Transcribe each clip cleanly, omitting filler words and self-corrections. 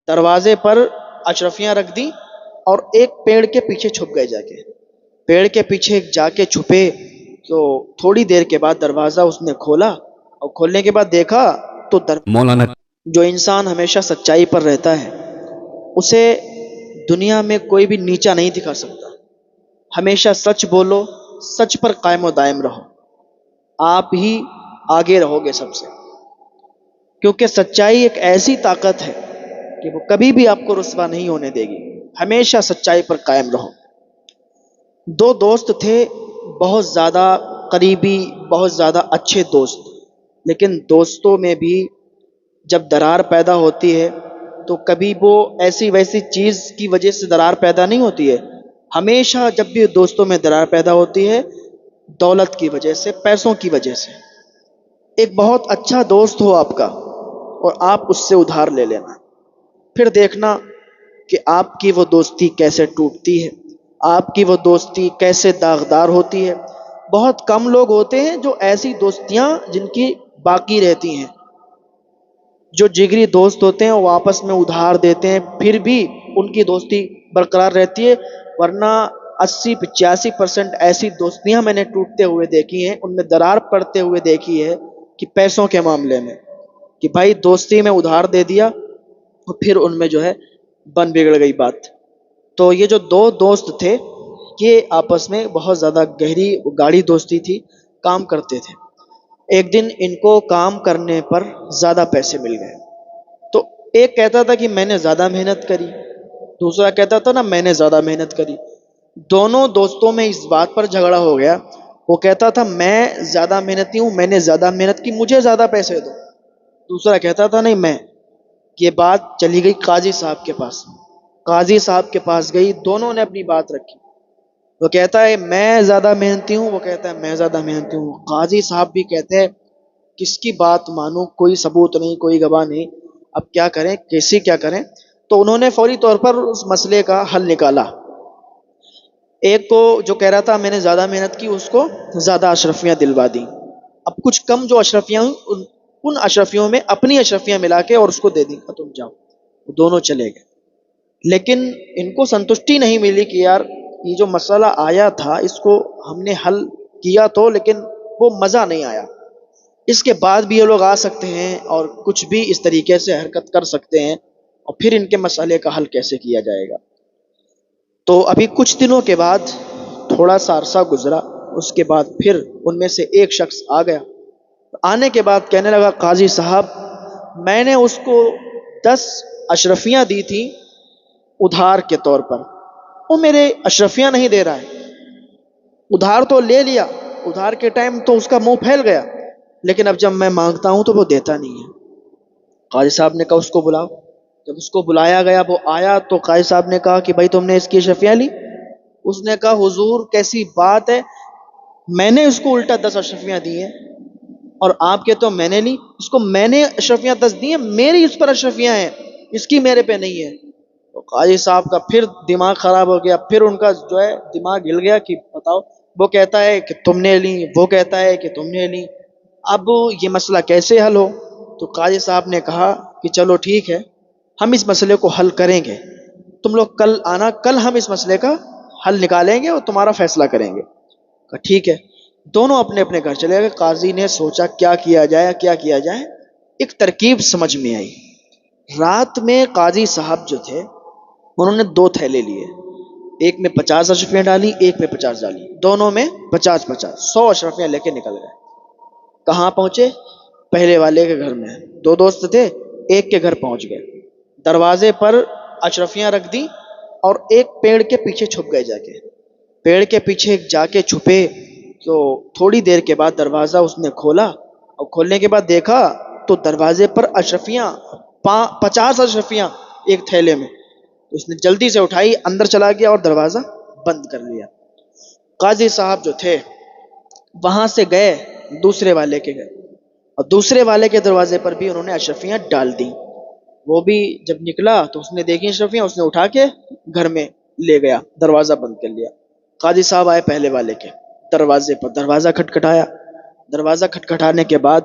دروازے پر اشرفیاں رکھ دی اور ایک پیڑ کے پیچھے چھپ گئے جا کے. پیڑ کے پیچھے جا کے چھپے تو تھوڑی دیر کے بعد دروازہ اس نے کھولا، اور کھولنے کے بعد دیکھا تو مولانا. جو انسان ہمیشہ سچائی پر رہتا ہے اسے دنیا میں کوئی بھی نیچا نہیں دکھا سکتا. ہمیشہ سچ بولو، سچ پر قائم و دائم رہو، آپ ہی آگے رہو گے سب سے. کیونکہ سچائی ایک ایسی طاقت ہے کہ وہ کبھی بھی آپ کو رسوا نہیں ہونے دے گی. ہمیشہ سچائی پر قائم رہو. دو دوست تھے، بہت زیادہ قریبی، بہت زیادہ اچھے دوست. لیکن دوستوں میں بھی جب درار پیدا ہوتی ہے تو کبھی وہ ایسی ویسی چیز کی وجہ سے درار پیدا نہیں ہوتی ہے. ہمیشہ جب بھی دوستوں میں درار پیدا ہوتی ہے دولت کی وجہ سے، پیسوں کی وجہ سے. ایک بہت اچھا دوست ہو آپ کا اور آپ اس سے ادھار لے لینا، پھر دیکھنا کہ آپ کی وہ دوستی کیسے ٹوٹتی ہے، آپ کی وہ دوستی کیسے داغدار ہوتی ہے. بہت کم لوگ ہوتے ہیں جو ایسی دوستیاں جن کی باقی رہتی ہیں. جو جگری دوست ہوتے ہیں وہ آپس میں ادھار دیتے ہیں پھر بھی ان کی دوستی برقرار رہتی ہے. ورنہ 80-85% ایسی دوستیاں میں نے ٹوٹتے ہوئے دیکھی ہیں، ان میں درار پڑتے ہوئے دیکھی ہے کہ پیسوں کے معاملے میں، کہ بھائی دوستی میں ادھار دے دیا اور پھر ان میں جو ہے بن بگڑ گئی بات. تو یہ جو دو دوست تھے یہ آپس میں بہت زیادہ گہری گاڑی دوستی تھی، کام کرتے تھے. ایک دن ان کو کام کرنے پر زیادہ پیسے مل گئے. تو ایک کہتا تھا کہ میں نے زیادہ محنت کری، دوسرا کہتا تھا نا میں نے زیادہ محنت کری. دونوں دوستوں میں اس بات پر جھگڑا ہو گیا. وہ کہتا تھا میں زیادہ محنتی ہوں، میں نے زیادہ محنت کی، مجھے زیادہ پیسے دو. دوسرا کہتا تھا نہیں میں. یہ بات چلی گئی قاضی صاحب کے پاس. قاضی صاحب کے پاس گئی، دونوں نے اپنی بات رکھی. وہ کہتا ہے میں زیادہ محنتی ہوں، وہ کہتا ہے میں زیادہ محنتی ہوں. قاضی صاحب بھی کہتے ہیں کس کی بات مانوں، کوئی ثبوت نہیں، کوئی گواہ نہیں، اب کیا کریں، کیسی کیا کریں. تو انہوں نے فوری طور پر اس مسئلے کا حل نکالا. ایک کو جو کہہ رہا تھا میں نے زیادہ محنت کی اس کو زیادہ اشرفیاں دلوا دی. اب کچھ کم جو اشرفیاں ہوئی ان اشرفیوں میں اپنی اشرفیاں ملا کے اور اس کو دے دی، تم جاؤ. دونوں چلے گئے. لیکن ان کو سنتشٹی نہیں ملی کہ یار یہ جو مسئلہ آیا تھا اس کو ہم نے حل کیا تو، لیکن وہ مزہ نہیں آیا. اس کے بعد بھی یہ لوگ آ سکتے ہیں اور کچھ بھی اس طریقے سے حرکت کر سکتے ہیں، اور پھر ان کے مسئلے کا حل کیسے کیا جائے گا. تو ابھی کچھ دنوں کے بعد تھوڑا سا عرصہ گزرا، اس کے بعد پھر ان میں سے ایک شخص آ گیا. آنے کے بعد کہنے لگا قاضی صاحب میں نے اس کو 10 اشرفیاں دی تھی ادھار کے طور پر، وہ میرے اشرفیاں نہیں دے رہا ہے. ادھار تو لے لیا، ادھار کے ٹائم تو اس کا منہ پھیل گیا، لیکن اب جب میں مانگتا ہوں تو وہ دیتا نہیں ہے. قاضی صاحب نے کہا اس کو بلاؤ. جب اس کو بلایا گیا وہ آیا تو قاضی صاحب نے کہا کہ بھائی تم نے اس کی اشرفیاں لی؟ اس نے کہا حضور کیسی بات ہے، میں نے اس کو الٹا 10 اشرفیاں دی ہیں اور آپ کہتے ہو میں نے لی. اس کو میں نے اشرفیاں 10 دی ہیں، میری اس پر اشرفیاں ہیں، اس کی میرے پہ نہیں ہے. تو قاضی صاحب کا پھر دماغ خراب ہو گیا، پھر ان کا جو ہے دماغ ہل گیا کہ بتاؤ. وہ کہتا ہے کہ تم نے لی، وہ کہتا ہے کہ تم نے لی، اب یہ مسئلہ کیسے حل ہو. تو قاضی صاحب نے کہا کہ چلو ٹھیک ہے ہم اس مسئلے کو حل کریں گے، تم لوگ کل آنا، کل ہم اس مسئلے کا حل نکالیں گے اور تمہارا فیصلہ کریں گے. کہا ٹھیک ہے. دونوں اپنے اپنے گھر چلے گئے. قاضی نے سوچا کیا کیا جائے کیا کیا جائے. ایک ترکیب سمجھ میں آئی. رات میں قاضی صاحب جو تھے انہوں نے 2 تھیلے لیے، ایک میں 50 اشرفیاں ڈالی، ایک میں 50 ڈالی، دونوں میں 50-50، 100 اشرفیاں لے کے نکل گئے. کہاں پہنچے؟ پہلے والے کے گھر میں. 2 دوست تھے، ایک کے گھر پہنچ گئے. دروازے پر اشرفیاں رکھ دی اور ایک پیڑ کے پیچھے چھپ گئے جا کے. پیڑ کے پیچھے جا کے چھپے تو تھوڑی دیر کے بعد دروازہ اس نے کھولا، اور کھولنے کے بعد دیکھا تو دروازے پر اشرفیاں 50 اشرفیاں ایک تھیلے میں. اس نے جلدی سے اٹھائی، اندر چلا گیا اور دروازہ بند کر لیا. قاضی صاحب جو تھے وہاں سے گئے دوسرے والے کے گھر، اور دوسرے والے کے دروازے پر بھی انہوں نے اشرفیاں ڈال دی. وہ بھی جب نکلا تو اس نے دیکھی اشرفیاں، اس نے اٹھا کے گھر میں لے گیا، دروازہ بند کر لیا. قاضی صاحب آئے پہلے والے کے دروازے پر، دروازہ کھٹکھٹایا. دروازہ کھٹکھٹانے کے بعد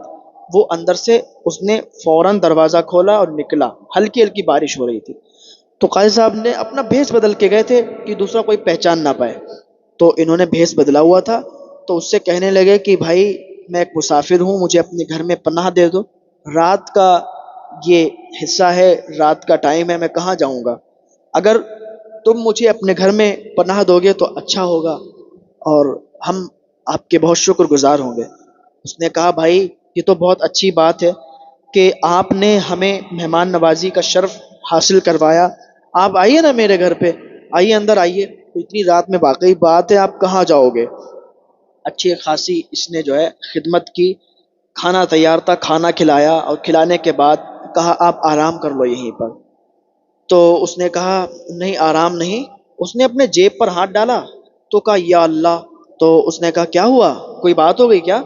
وہ اندر سے اس نے فوراً دروازہ کھولا اور نکلا، ہلکی ہلکی بارش ہو رہی تھی۔ تو قاضی صاحب نے اپنا بھیس بدل کے گئے تھے کہ دوسرا کوئی پہچان نہ پائے، تو انہوں نے بھیس بدلا ہوا تھا، تو اس سے کہنے لگے کہ بھائی میں ایک مسافر ہوں، مجھے اپنے گھر میں پناہ دے دو، رات کا یہ حصہ ہے، رات کا ٹائم ہے، میں کہاں جاؤں گا؟ اگر تم مجھے اپنے گھر میں پناہ دو گے تو اچھا ہوگا، اور ہم آپ کے بہت شکر گزار ہوں گے۔ اس نے کہا بھائی یہ تو بہت اچھی بات ہے کہ آپ نے ہمیں مہمان نوازی کا شرف حاصل کروایا، آپ آئیے نا میرے گھر پہ، آئیے اندر آئیے، اتنی رات میں واقعی بات ہے آپ کہاں جاؤ گے؟ اچھی خاصی اس نے جو ہے خدمت کی، کھانا تیار تھا، کھانا کھلایا، اور کھلانے کے بعد کہا آپ آرام کر لو یہیں پر۔ تو اس نے کہا نہیں آرام نہیں، اس نے اپنے جیب پر ہاتھ ڈالا تو کہا یا اللہ، تو اس نے کہا کیا ہوا، کوئی بات ہو گئی کیا؟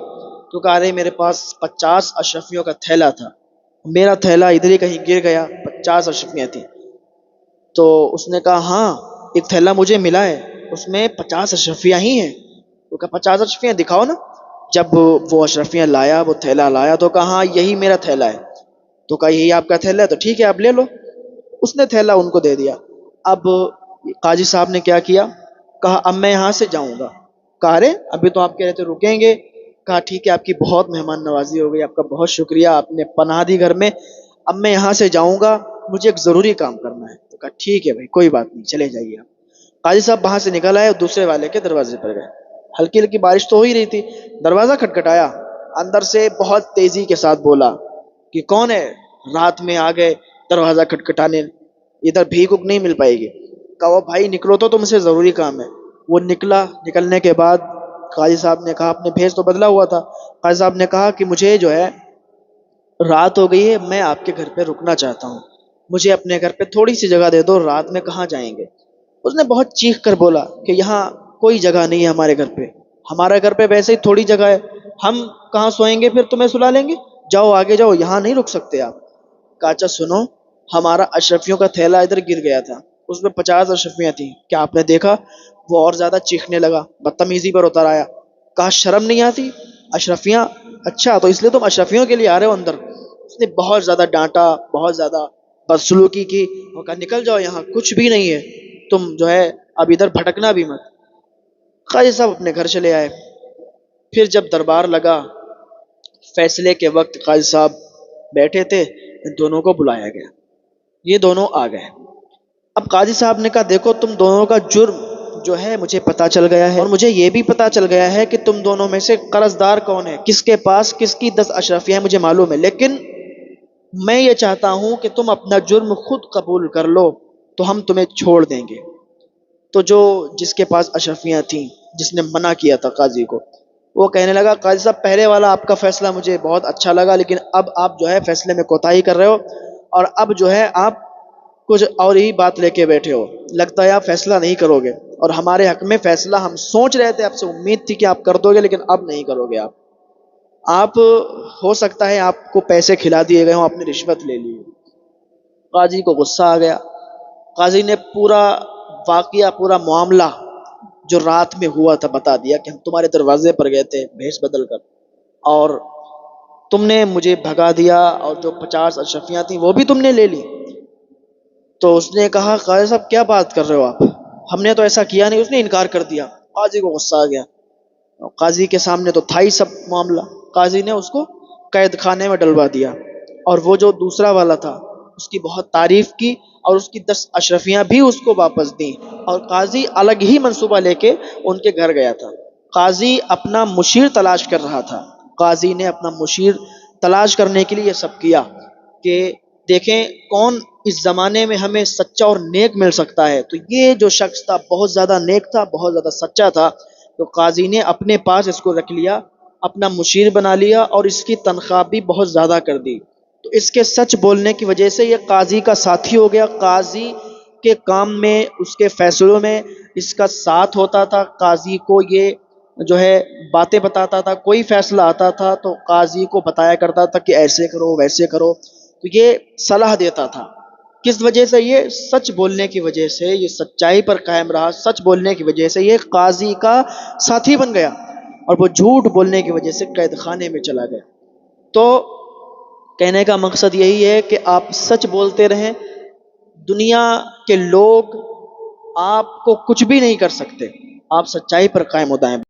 تو کہا ارے میرے پاس 50 اشرفیوں کا تھیلا تھا، میرا تھیلا ادھر ہی کہیں گر گیا، 50 اشرفیاں تھیں۔ تو اس نے کہا ہاں ایک تھیلا مجھے ملا ہے، اس میں 50 اشرفیاں ہی ہیں۔ تو کہا 50 اشرفیاں دکھاؤ نا۔ جب وہ اشرفیاں لایا، وہ تھیلا لایا، تو کہا ہاں یہی میرا تھیلا ہے۔ تو کہا یہی آپ کا تھیلا ہے تو ٹھیک ہے آپ لے لو۔ اس نے تھیلا ان کو دے دیا۔ اب قاضی صاحب نے کیا کیا، کہا اب میں یہاں سے جاؤں گا۔ کہا ارے ابھی تو آپ کہہ رہے تھے رکیں گے۔ کہا ٹھیک ہے آپ کی بہت مہمان نوازی ہو گئی، آپ کا بہت شکریہ، آپ نے پناہ دی گھر میں، اب میں یہاں سے جاؤں گا، مجھے ایک ضروری کام کرنا ہے۔ تو کہا ٹھیک ہے بھائی کوئی بات نہیں چلے جائیے آپ۔ قاضی صاحب وہاں سے نکل آئے اور دوسرے والے کے دروازے پر گئے، ہلکی ہلکی بارش تو ہو ہی رہی تھی، دروازہ کھٹکھٹایا، اندر سے بہت تیزی کے ساتھ بولا کہ کون ہے، رات میں آ گئے دروازہ کھٹکھٹانے، ادھر بھیک نہیں مل پائے گی۔ کہا وہ بھائی نکلو تو تم سے ضروری کام ہے۔ وہ نکلا، نکلنے کے بعد قاضی صاحب نے کہا اپنے بھیس تو بدلا ہوا تھا، قاضی صاحب نے کہا کہ مجھے جو ہے رات ہو گئی ہے، میں آپ کے گھر پہ رکنا چاہتا ہوں، مجھے اپنے گھر پہ تھوڑی سی جگہ دے دو، رات میں کہاں جائیں گے؟ اس نے بہت چیخ کر بولا کہ یہاں کوئی جگہ نہیں ہے ہمارے گھر پہ، ہمارے گھر پہ ویسے ہی تھوڑی جگہ ہے، ہم کہاں سوئیں گے پھر تمہیں سلا لیں گے، جاؤ آگے جاؤ، یہاں نہیں رک سکتے آپ۔ کہا اچھا سنو، ہمارا اشرفیوں کا تھیلا ادھر گر گیا تھا، اس میں 50 اشرفیاں تھیں، کیا آپ نے دیکھا؟ وہ اور زیادہ چیخنے لگا، بدتمیزی پر اتر آیا۔ کہا شرم نہیں آتی، اشرفیاں، اچھا تو اس لیے تم اشرفیوں کے لیے آ رہے ہو اندر؟ اس نے بہت زیادہ ڈانٹا، بہت زیادہ بدسلوکی کی، اور کہا نکل جاؤ یہاں کچھ بھی نہیں ہے، تم جو ہے اب ادھر بھٹکنا بھی مت۔ قاضی صاحب اپنے گھر چلے آئے۔ پھر جب دربار لگا، فیصلے کے وقت قاضی صاحب بیٹھے تھے، ان دونوں کو بلایا گیا، یہ دونوں آ گئے۔ اب قاضی صاحب نے کہا دیکھو تم دونوں کا جرم جو ہے مجھے پتا چل گیا ہے، اور مجھے یہ بھی پتا چل گیا ہے کہ تم دونوں میں سے قرض دار کون ہے، کس کے پاس کس کی 10 اشرفیاں ہیں مجھے معلوم ہے، لیکن میں یہ چاہتا ہوں کہ تم اپنا جرم خود قبول کر لو تو ہم تمہیں چھوڑ دیں گے۔ تو جو جس کے پاس اشرفیاں تھیں، جس نے منع کیا تھا قاضی کو، وہ کہنے لگا قاضی صاحب پہلے والا آپ کا فیصلہ مجھے بہت اچھا لگا، لیکن اب آپ جو ہے فیصلے میں کوتاہی کر رہے ہو، اور اب جو ہے آپ کچھ اور ہی بات لے کے بیٹھے ہو، لگتا ہے آپ فیصلہ نہیں کرو گے، اور ہمارے حق میں فیصلہ ہم سوچ رہے تھے، آپ سے امید تھی کہ آپ کر دو گے، لیکن اب نہیں کرو گے آپ ہو سکتا ہے آپ کو پیسے کھلا دیے گئے ہوں، آپ نے رشوت لے لی۔ قاضی کو غصہ آ گیا، قاضی نے پورا واقعہ، پورا معاملہ جو رات میں ہوا تھا بتا دیا کہ ہم تمہارے دروازے پر گئے تھے بھیس بدل کر، اور تم نے مجھے بھگا دیا، اور جو 50 اشرفیاں تھیں وہ بھی تم نے لے لی۔ تو اس نے کہا قاضی صاحب کیا بات کر رہے ہو آپ، ہم نے تو ایسا کیا نہیں، اس نے انکار کر دیا۔ قاضی کو غصہ آ گیا، قاضی کے سامنے تو تھا ہی سب معاملہ، قاضی نے اس کو قید خانے میں ڈلوا دیا، اور وہ جو دوسرا والا تھا اس کی بہت تعریف کی، اور اس کی 10 اشرفیاں بھی اس کو واپس دیں، اور قاضی الگ ہی منصوبہ لے کے ان کے گھر گیا تھا۔ قاضی اپنا مشیر تلاش کر رہا تھا، قاضی نے اپنا مشیر تلاش کرنے کے لیے یہ سب کیا کہ دیکھیں کون اس زمانے میں ہمیں سچا اور نیک مل سکتا ہے۔ تو یہ جو شخص تھا بہت زیادہ نیک تھا، بہت زیادہ سچا تھا، تو قاضی نے اپنے پاس اس کو رکھ لیا، اپنا مشیر بنا لیا، اور اس کی تنخواہ بھی بہت زیادہ کر دی۔ تو اس کے سچ بولنے کی وجہ سے یہ قاضی کا ساتھی ہو گیا، قاضی کے کام میں، اس کے فیصلوں میں اس کا ساتھ ہوتا تھا، قاضی کو یہ جو ہے باتیں بتاتا تھا، کوئی فیصلہ آتا تھا تو قاضی کو بتایا کرتا تھا کہ ایسے کرو ویسے کرو، تو یہ صلاح دیتا تھا۔ کس وجہ سے؟ یہ سچ بولنے کی وجہ سے، یہ سچائی پر قائم رہا، سچ بولنے کی وجہ سے یہ قاضی کا ساتھی بن گیا، اور وہ جھوٹ بولنے کی وجہ سے قید خانے میں چلا گیا۔ تو کہنے کا مقصد یہی ہے کہ آپ سچ بولتے رہیں، دنیا کے لوگ آپ کو کچھ بھی نہیں کر سکتے، آپ سچائی پر قائم و دائم